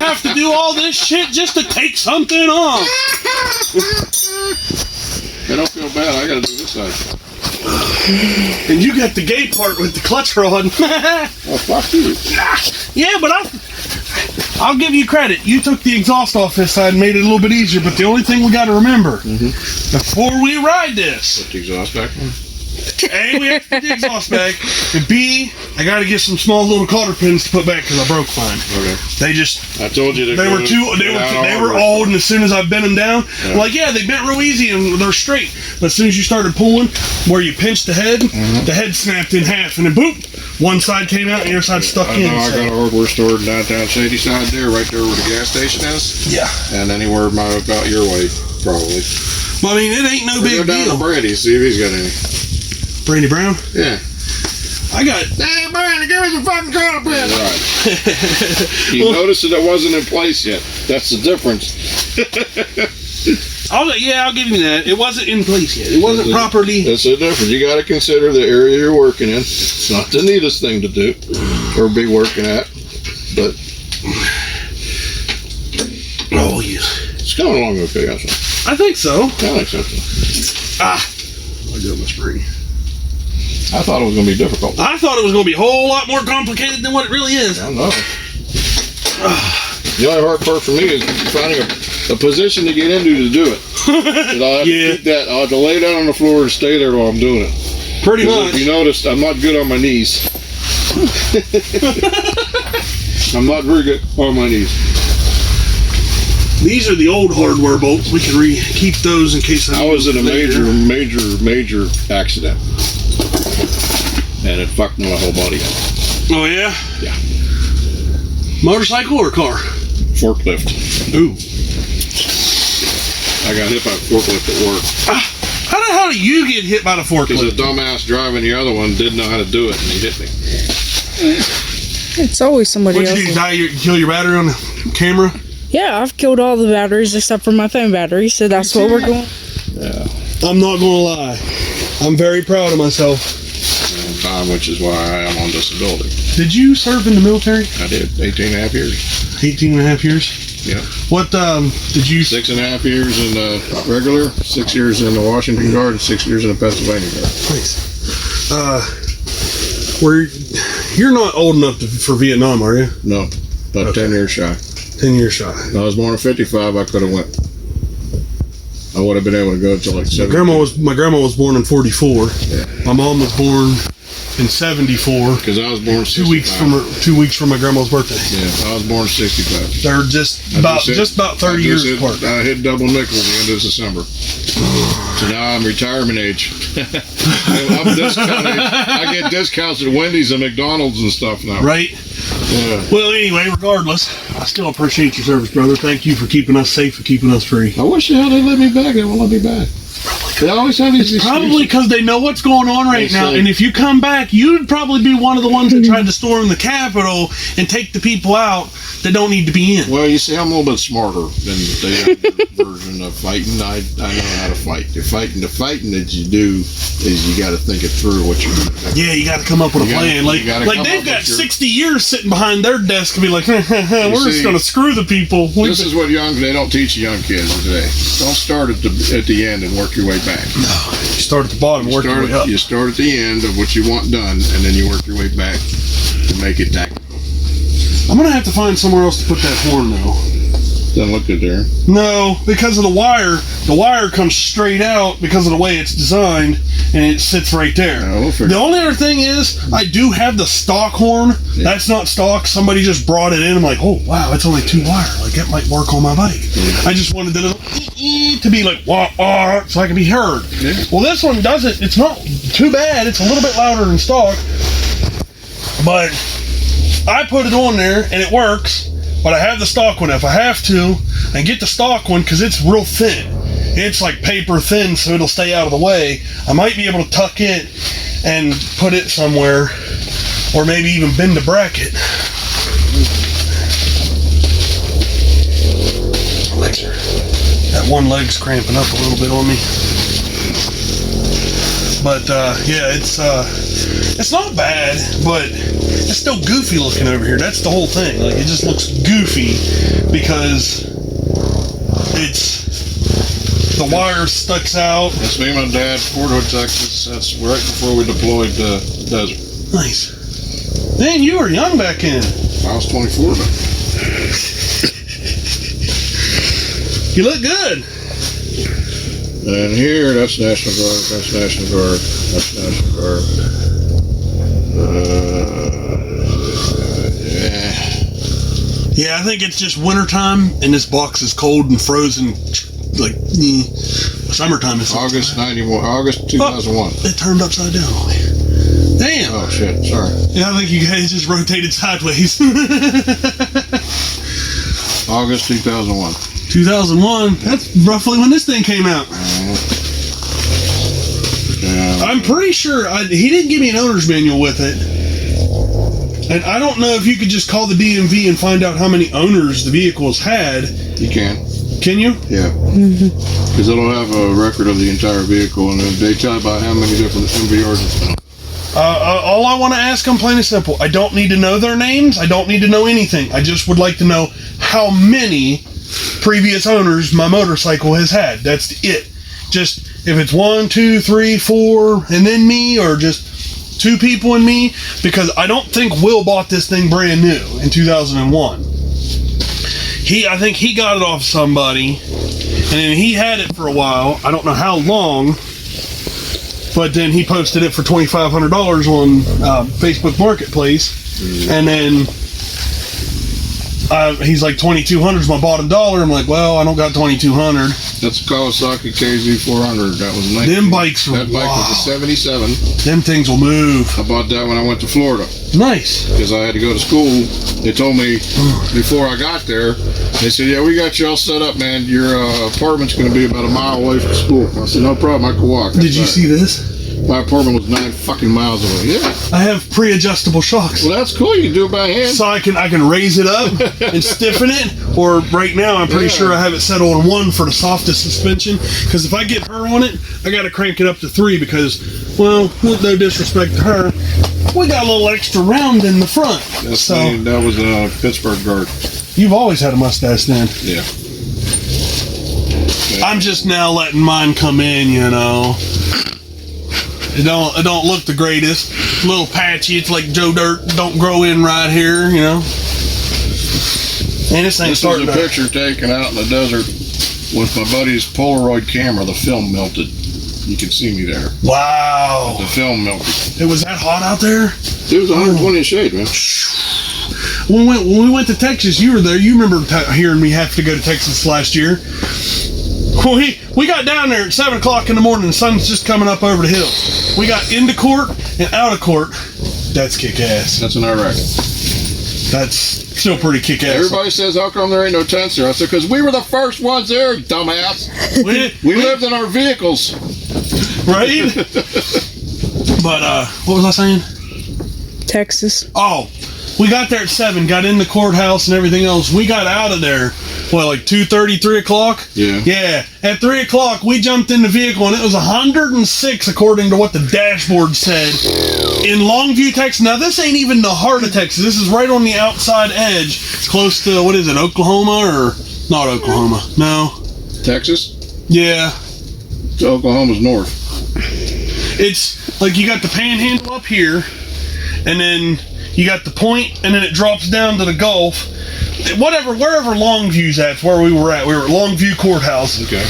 Have to do all this shit just to take something off. I don't feel bad. I gotta do this side. And you got the gay part with the clutch rod. Well, fuck you. Yeah, but I'll give you credit. You took the exhaust off this side and made it a little bit easier. But the only thing we got to remember before we ride this, Put the exhaust back on. A, we have to put the exhaust back, and B, I got to get some small little cotter pins to put back because I broke mine. Okay. They just. I told you They were old, and as soon as I bent them down, I'm like, yeah, they bent real easy and they're straight. But as soon as you started pulling, where you pinched the head snapped in half, and then boom, one side came out and the other side stuck in. I got a hardware store in downtown Shadyside there, right there where the gas station is. Yeah. And anywhere about your way, probably. Well, I mean, it ain't no big Go down deal. to Brandy, see if he's got any. Brandy Brown? Yeah. I got. Hey, Brandy, give me some fucking cotter pins. Right. You noticed that it wasn't in place yet. That's the difference. I'll give you that. It wasn't in place yet. It wasn't properly. That's the difference. You got to consider the area you're working in. It's not the neatest thing to do or be working at, but Oh, yeah. it's going along okay. I think so. I think so. I got my spring. I thought it was going to be difficult. I thought it was going to be a whole lot more complicated than what it really is. I know. The only hard part for me is finding a position to get into to do it. I'll have to keep that. I'll have to lay down on the floor and stay there while I'm doing it. Pretty much. If you noticed, I'm not good on my knees. I'm not very good on my knees. These are the old hardware bolts. We can keep those in case I was in a major accident. And it fucked my whole body up. Oh, yeah? Yeah. Motorcycle or car? Forklift. Ooh. I got hit by a forklift at work. How do you get hit by the Because forklift? the dumbass driving the other one didn't know how to do it, and he hit me. It's always somebody What'd else. you do? Kill your battery on the camera? Yeah, I've killed all the batteries except for my phone battery, so that's what we're going. Yeah. I'm not gonna lie. I'm very proud of myself. Time, which is why I am on disability. Did you serve in the military? I did 18 and a half years. 18 and a half years? Yeah. What, did you... 6.5 years in the regular, 6 years in the Washington Guard, and 6 years in the Pennsylvania Guard. Nice. You're not old enough for Vietnam, are you? No, about 10 years shy. 10 years shy. If I was born in 55, I could have went. I would have been able to go until like 70. My grandma was born in 44. Yeah. My mom was born in 74. Because I was born in 65. 2 weeks from my grandma's birthday. Yeah, I was born in 65. They're just about 30 years apart. I hit double nickel at the end of December. So now I'm retirement age. I'm discounted. I get discounts at Wendy's and McDonald's and stuff now. Right? Yeah. Well, anyway, regardless, I still appreciate your service, brother. Thank you for keeping us safe and keeping us free. I wish the hell they'd let me back. They won't let me back. They always have these excuses. Probably because they know what's going on right now, and if you come back, you'd probably be one of the ones that tried to storm the Capitol and take the people out that don't need to be in. Well, you see, I'm a little bit smarter than the version of fighting. I know how to fight. The fighting that you do is you got to think it through what you're going to do. Yeah, you got to come up with a plan. Like they've got 60 years sitting behind their desk and be like, we're just going to screw the people. This is what they don't teach young kids today. Don't start at the end and work your way back. No, you start at the bottom, work your way up. You start at the end of what you want done, and then you work your way back to make it tactical. I'm going to have to find somewhere else to put that horn, though. Doesn't look good there. No, because of the wire. The wire comes straight out because of the way it's designed, and it sits right there. The only other thing is, I do have the stock horn. Yeah. That's not stock. Somebody just brought it in. I'm like, oh, wow, it's only 2 wire. Like, that might work on my bike. Yeah. I just wanted to be like, wah, wah, so I can be heard. Yeah. Well, this one doesn't. It's not too bad. It's a little bit louder than stock. But I put it on there, and it works. But I have the stock one if I have to, and get the stock one because it's real thin. It's like paper thin, so it'll stay out of the way. I might be able to tuck it and put it somewhere, or maybe even bend the bracket. That one leg's cramping up a little bit on me. But yeah, it's It's not bad, but it's still goofy looking over here. That's the whole thing. Like, it just looks goofy because the wire sticks out. That's me and my dad, Fort Hood, Texas. That's right before we deployed the desert. Nice. Man, you were young back then. I was 24 then. You look good. And here, that's National Guard, that's National Guard, that's National Guard. Yeah. Yeah, I think it's just wintertime, and this box is cold and frozen. Like, summertime is August 91, August 2001. It turned upside down on me. Damn. Oh, shit, sorry. Yeah, I think you guys just rotated sideways. August 2001. 2001, that's roughly when this thing came out. Yeah. I'm pretty sure he didn't give me an owner's manual with it. And I don't know if you could just call the DMV and find out how many owners the vehicles had. You can. Can you? Yeah. Because it'll have a record of the entire vehicle, and they tell you about how many different MVRs it's been on. All I want to ask them, plain and simple, I don't need to know their names. I don't need to know anything. I just would like to know how many previous owners my motorcycle has had. That's it. Just if it's 1, 2, 3, 4, and then me, or just 2 people and me, because I don't think Will bought this thing brand new in 2001. I think he got it off somebody, and then he had it for a while. I don't know how long, but then he posted it for $2,500 on Facebook Marketplace, and then he's like, $2,200 is my bottom dollar. I'm like, well, I don't got $2,200. That's a Kawasaki KZ400. That was Them bikes were That bike was a 77. Them things will move. I bought that when I went to Florida. Nice. Because I had to go to school. They told me before I got there, they said, yeah, we got you all set up, man. Your apartment's going to be about a mile away from school. I said, no problem, I can walk. Did you see this? My apartment was 9 fucking miles away. Yeah. I have pre-adjustable shocks. Well, that's cool. You can do it by hand. So I can raise it up and stiffen it, or right now I'm pretty sure I have it set on 1 for the softest suspension. Because if I get her on it, I got to crank it up to 3 because, well, with no disrespect to her, we got a little extra round in the front. That was a Pittsburgh guard. You've always had a mustache then. Yeah. I'm just now letting mine come in, you know. It don't look the greatest. It's a little patchy. It's like Joe Dirt. Don't grow in right here, you know. And this thing's starting. This is a picture taken out in the desert with my buddy's Polaroid camera. The film melted. You can see me there. Wow. The film melted. It was that hot out there? It was 120 in shade, man. When we went to Texas, you were there. You remember hearing me have to go to Texas last year. We got down there at 7 o'clock in the morning. The sun's just coming up over the hill. We got into court and out of court. That's kick-ass. That's in Iraq. That's still pretty kick-ass. Everybody says, how come there ain't no tents there? I said, because we were the first ones there, dumbass. We lived in our vehicles. Right? But, what was I saying? Texas. Oh, we got there at 7, got in the courthouse and everything else. We got out of there, like 2:30, 3 o'clock? Yeah. Yeah. At 3 o'clock, we jumped in the vehicle, and it was 106, according to what the dashboard said, in Longview, Texas. Now, this ain't even the heart of Texas. This is right on the outside edge, close to, what is it, Oklahoma, or not Oklahoma? No. Texas? Yeah. Oklahoma's north. It's like you got the panhandle up here, and then you got the point, and then it drops down to the Gulf. Wherever Longview's at, where we were at. We were at Longview Courthouse. Okay.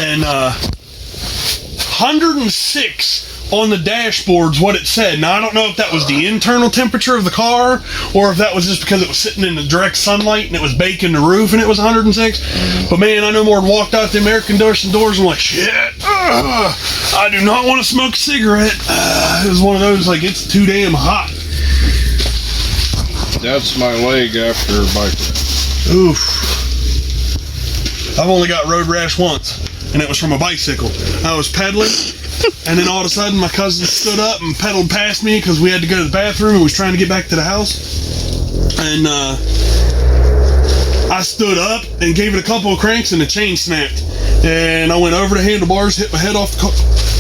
And 106 on the dashboard's what it said. Now, I don't know if that was the internal temperature of the car, or if that was just because it was sitting in the direct sunlight and it was baking the roof and it was 106. But man, I no more walked out the American doors and I'm like, shit, I do not want to smoke a cigarette. It was one of those, like, it's too damn hot. That's my leg after a bike ride. Oof. I've only got road rash once, and it was from a bicycle. I was pedaling, and then all of a sudden my cousin stood up and pedaled past me because we had to go to the bathroom and was trying to get back to the house. And I stood up and gave it a couple of cranks and the chain snapped. And I went over the handlebars, hit my head off the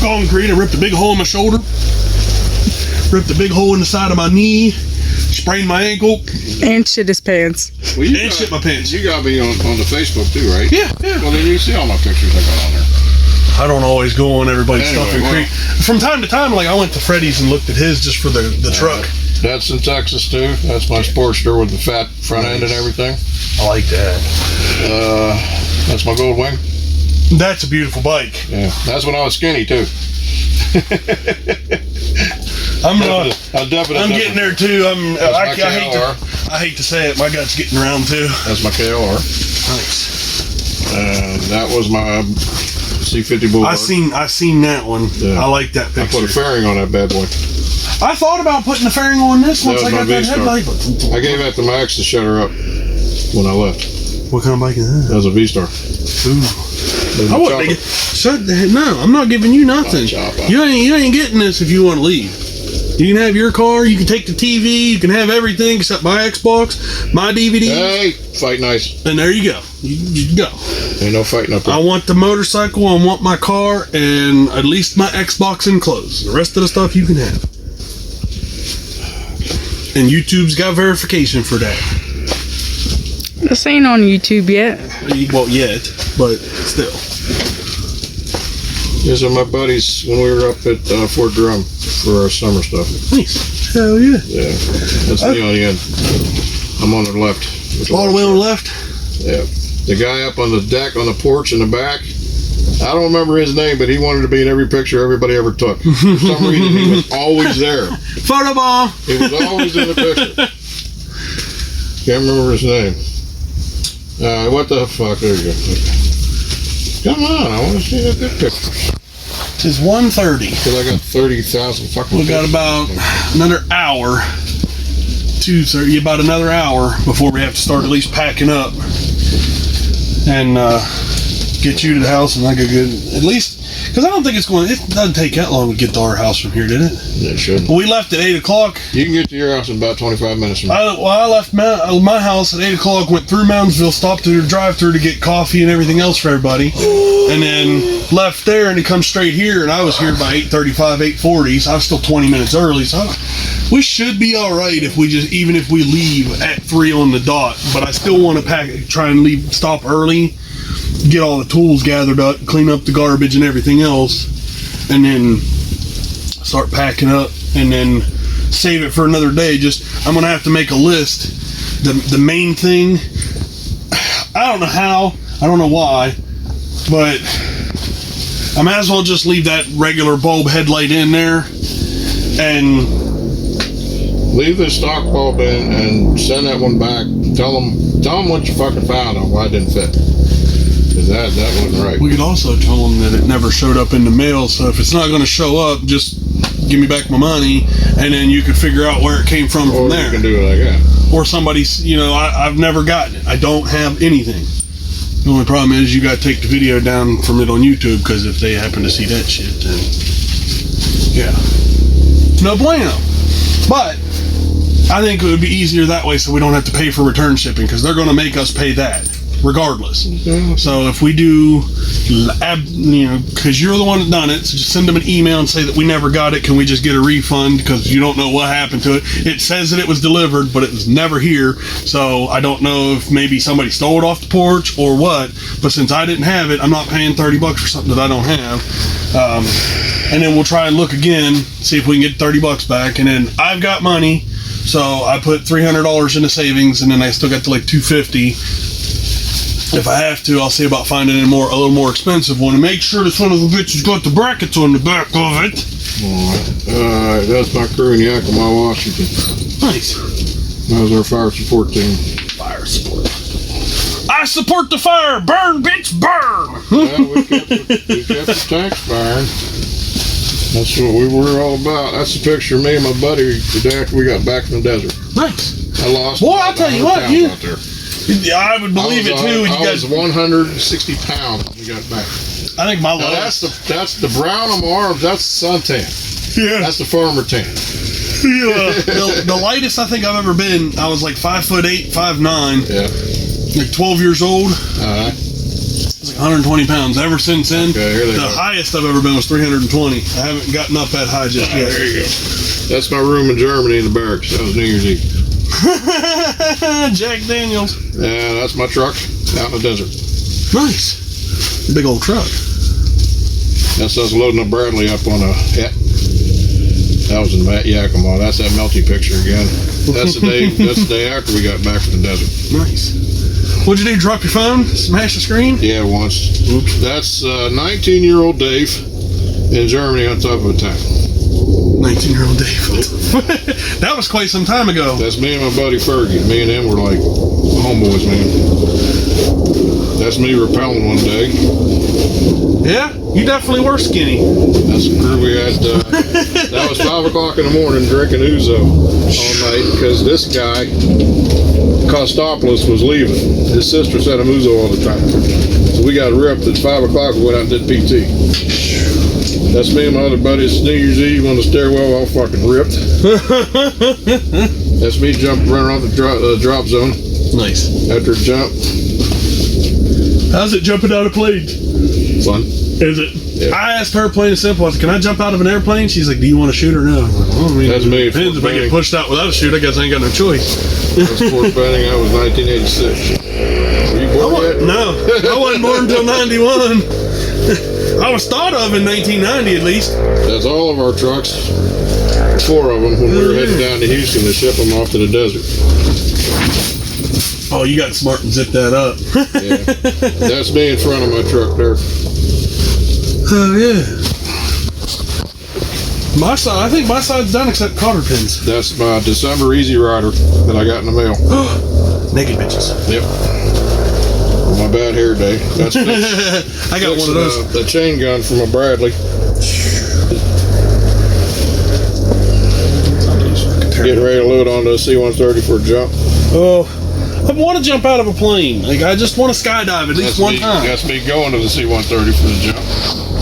concrete, and ripped a big hole in my shoulder. ripped a big hole in the side of my knee, sprained my ankle, And shit his pants. Well, and shit my pants. You got me on the Facebook too, right? Yeah. Well, then you see all my pictures I got on there. I don't always go on everybody's Anyway, stuff and well- from time to time, like I went to Freddy's and looked at his just for the truck. That's in Texas too. That's my Sportster with the fat front end and everything. I like that. That's my Gold Wing. That's a beautiful bike. Yeah, that's when I was skinny too. I'm definitely. getting there too. my KLR. I hate to say it, my gut's getting around too. That's my KLR. Nice. And that was my C50 Bulldog. I seen that one. Yeah. I like that I picture. put a fairing on that bad boy. I thought about putting the fairing on this once was I got my that V-Star. headlight. I gave that to Max to shut her up when I left. What kind of bike is That that? was a V-Star. I wouldn't. Shut the heck. No, I'm not giving you nothing. You ain't getting this if you want to leave. You can have your car. You can take the TV. You can have everything except my Xbox, my DVD, Hey, fight nice. and there you go. You go. Ain't no fighting up there. I want the motorcycle. I want my car, and at least my Xbox enclosed. The rest of the stuff you can have. And YouTube's got verification for that. This ain't on YouTube yet. Well, yet, but still. These are my buddies when we were up at Fort Drum for our summer stuff. Nice. Hell yeah. Yeah, that's me on the end. I'm on the left. All the way on the left. Yeah. The guy up on the deck on the porch in the back, I don't remember his name, but he wanted to be in every picture everybody ever took. For some reason, he was always there. Photo bomb. He was always in the picture. Can't remember his name. What the fuck? There you go. Come on, I want to see the good pictures. It's 1:30. Because I got 30,000 fucking We got pictures. about another hour. 2:30. About another hour before we have to start at least packing up and get you to the house and like a good at least. Because I don't think it doesn't take that long to get to our house from here, did it? Yeah, it should. We left at 8 o'clock. You can get to your house in about 25 minutes from now. I left my house at 8 o'clock, went through Moundsville, stopped through the drive-thru to get coffee and everything else for everybody, and then left there and it come straight here, and I was here by 8:35, 8:40, so I was still 20 minutes early, so we should be all right if even if we leave at 3 on the dot, but I still want to try and stop early, get all the tools gathered up, clean up the garbage and everything else, and then start packing up, and then save it for another day. I'm gonna have to make a list. The main thing, I don't know how, I don't know why, but I might as well just leave that regular bulb headlight in there and Leave the stock bulb in and send that one back. Tell them what you fucking found on why it didn't fit. Because that wasn't right. we could also tell them that it never showed up in the mail, so if it's not going to show up, just give me back my money, and then you could figure out where it came from Or there. you can do it like that. Or somebody's, I've never gotten it. I don't have anything. The only problem is you got to take the video down from it on YouTube, because if they happen to see that shit, then yeah, no bueno. But I think it would be easier that way, so we don't have to pay for return shipping, because they're going to make us pay that regardless. So if we do, because you're the one that done it, so just send them an email and say that we never got it. Can we just get a refund? Because you don't know what happened to it. It says that it was delivered, but it was never here. So I don't know if maybe somebody stole it off the porch or what. But since I didn't have it, I'm not paying $30 for something that I don't have. And then we'll try and look again, see if we can get $30 back. And then I've got money, so I put $300 into savings, and then I still got to like $250. If I have to, I'll see about finding a little more expensive one, and make sure the son of a bitch has got the brackets on the back of it. Alright, that's my crew in Yakima, Washington. Nice. That was our fire support team. Fire support. I support the fire. Burn, bitch, burn. Yeah, we kept the tanks firing. That's what we were all about. That's the picture of me and my buddy the day after we got back from the desert. Nice. I lost. Boy, I'll tell you what, out there. I would believe it too. I was 160 pounds when we got back. I think my Now lowest. that's the brown on my arms. That's the suntan. Yeah. That's the farmer tan. The lightest I think I've ever been, I was like 5'8", 5'9", Yeah. like 12 years old. Alright. It's like 120 pounds. Ever since then, Okay, here they the go. highest I've ever been was 320. I haven't gotten up that high just yet. There you go. That's my room in Germany in the barracks. That was New Year's Eve. Jack Daniels. Yeah, that's my truck out in the desert. Nice. Big old truck. That's us loading a Bradley up on a hat. That was in Yakima. That's that melty picture again. That's the day. That's the day after we got back from the desert. Nice. What'd you do? Drop your phone? Smash the screen? Yeah, once. Oops. That's 19-year-old Dave in Germany on top of a tank. 19-year-old Dave. That was quite some time ago. That's me and my buddy Fergie. Me and him were like homeboys, man. That's me rappelling one day. Yeah, you definitely were skinny. That's the crew we had. That was 5 o'clock in the morning drinking Ouzo all night because this guy, Kostopoulos, was leaving. His sister sent him Ouzo all the time. So we got ripped at 5 o'clock. We went out and did PT. That's me and my other buddies. New Year's Eve on the stairwell, all fucking ripped. That's me running off the drop zone. Nice. After a jump. How's it jumping out of planes? Fun. Is it? Yeah. I asked her plain and simple. I said, "Can I jump out of an airplane?" She's like, "Do you want to shoot or no?" I was like, well, I mean, That's me. Depends. If I get pushed out without a shoot, I guess I ain't got no choice. That's sports betting. That was 1986. Were you born yet? No, I wasn't born until 91. I was thought of in 1990 at least. That's all of our trucks. 4 of them when we were heading down to Houston to ship them off to the desert. Oh, you got smart and zipped that up. Yeah. That's me in front of my truck there. Oh yeah. My side, I think my side's done except cotter pins. That's my December Easy Rider that I got in the mail. Naked bitches. Yep. My bad hair day. That's I got one of those. The chain gun from a Bradley. Getting ready to load onto a C-130 for a jump. Oh, I want to jump out of a plane. Like I just want to skydive at least one time. That's me going to the C-130 for the jump.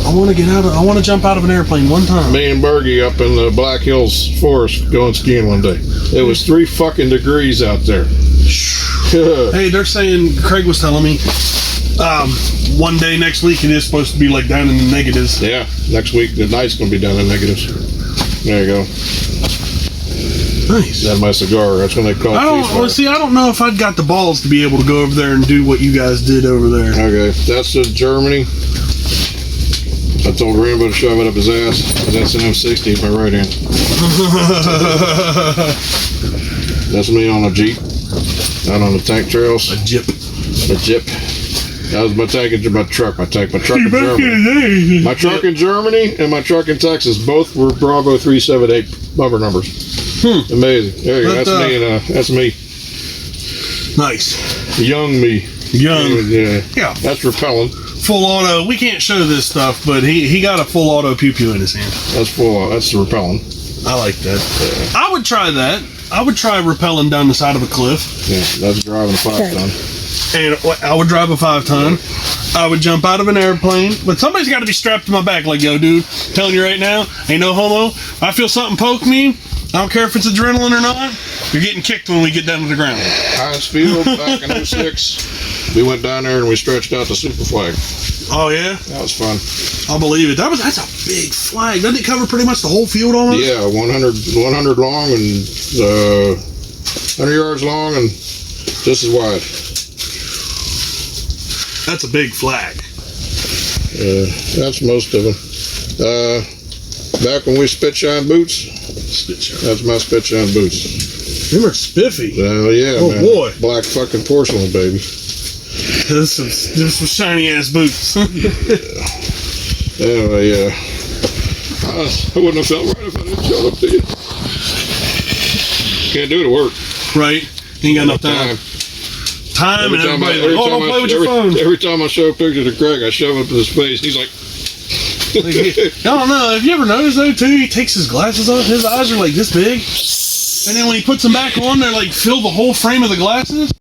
I want to jump out of an airplane one time. Me and Bergie up in the Black Hills Forest going skiing one day. It was 3 fucking degrees out there. Hey, they're saying, Craig was telling me, one day next week it is supposed to be like down in the negatives. Yeah, next week the night's gonna be down in negatives. There you go. Nice. That's my cigar. That's when they call it ceasefire. I don't know if I'd got the balls to be able to go over there and do what you guys did over there. Okay, that's in Germany. I told Rambo to shove it up his ass. That's an M60 in my right hand. That's me on a Jeep. Out on the tank trails. A Jeep. A Jeep. That was my tank and my truck. My truck in Germany. My truck in Germany and my truck in Texas both were Bravo 378 bumper numbers. Amazing. There you go. That's me. Nice. Young me. Yeah. That's repellent. Full auto. We can't show this stuff, but he got a full auto pew-pew in his hand. That's full. That's repellent. I like that. Yeah. I would try that. I would try rappelling down the side of a cliff. Yeah, that's driving a 5-ton. And I would drive a 5-ton. I would jump out of an airplane, but somebody's got to be strapped to my back. Like, yo, dude, I'm telling you right now, ain't no homo. If I feel something poke me, I don't care if it's adrenaline or not, you're getting kicked when we get down to the ground. Highest field back in 06. We went down there and we stretched out the super flag. Oh yeah, that was fun. I'll believe it. That's a big flag. Doesn't it cover pretty much the whole field almost? Yeah, 100 long and 100 yards long and just as wide. That's a big flag. That's most of them. Back when we spit shine boots. That's my spit shine boots. Them are spiffy. Yeah, oh man. Boy, black fucking porcelain, baby. There's some shiny ass boots. Anyway, yeah. I wouldn't have felt right if I didn't show up to you. Can't do it at work. Right. Ain't got enough time. Time and everybody's like, oh, don't play with your phone. Every time I show pictures of Craig, I shove it up in his face. He's like, I don't know. Have you ever noticed though too? He takes his glasses off. His eyes are like this big, and then when he puts them back on, they're like fill the whole frame of the glasses.